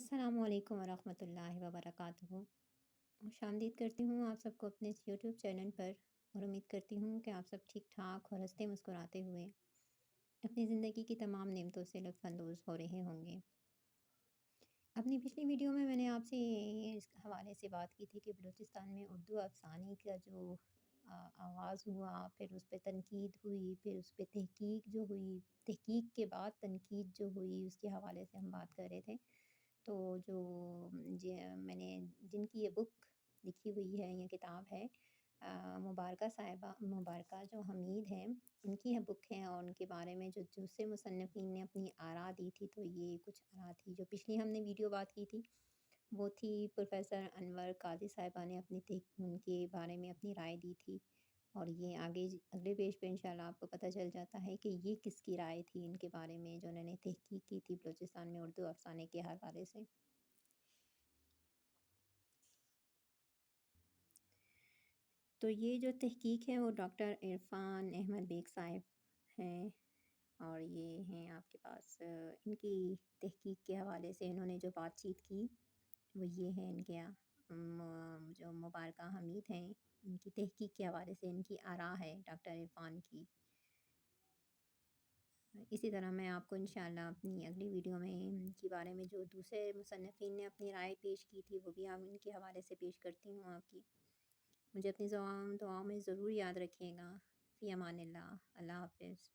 अस्सलाम वालेकुम वरहमतुल्लाहि वबरकातुहू। खुशामदीद करती हूँ आप सबको अपने इस यूट्यूब चैनल पर और उम्मीद करती हूँ कि आप सब ठीक-ठाक और हँसते मुस्कुराते हुए अपनी ज़िंदगी की तमाम नेमतों से लुत्फ़ अंदोज़ हो रहे होंगे। अपनी पिछली वीडियो में मैंने आपसे इस हवाले से बात की थी कि बलूचिस्तान में उर्दू अफ़साने का जो आगाज़ हुआ, फिर उस पे तनकीद हुई, फिर उस पे तहकीक जो हुई, तहकीक के बाद तनकीद जो हुई, उसके हवाले से हम बात कर रहे थे। तो जो मैंने जिनकी ये बुक लिखी हुई है, ये किताब है मुबारका साहिबा मुबारका जो हमीद हैं, उनकी ये बुक है और उनके बारे में जो दूसरे मुसन्निफ़ीन ने अपनी आरा दी थी, तो ये कुछ आरा थी। जो पिछली हमने वीडियो बात की थी, वो थी प्रोफ़ेसर अनवर काज़ी साहिबा ने उनके बारे में अपनी राय दी थी। और ये आगे अगले पेज पे इंशाल्लाह आपको पता चल जाता है कि ये किसकी राय थी इनके बारे में, जो उन्होंने तहकीक की थी बलूचिस्तान में उर्दू अफ़साने के हवाले से। तो ये जो तहकीक है वो डॉक्टर इरफ़ान अहमद बेग साहिब हैं और ये हैं आपके पास इनकी तहकीक के हवाले से इन्होंने जो बातचीत की वो ये है इनके जो मुबारका हमीद हैं, उनकी तहकीक के हवाले से इनकी आरा है डॉक्टर इरफ़ान की। इसी तरह मैं आपको इंशाल्लाह अपनी अगली वीडियो में इनके बारे में जो दूसरे मुसन्निफ़ीन ने अपनी राय पेश की थी, वो भी हम इनके हवाले से पेश करती हूँ आपकी। मुझे अपनी दुआओं दुआओं में ज़रूर याद रखिएगा। फ़ी अमानिल्लाह। अल्लाह हाफ़िज़।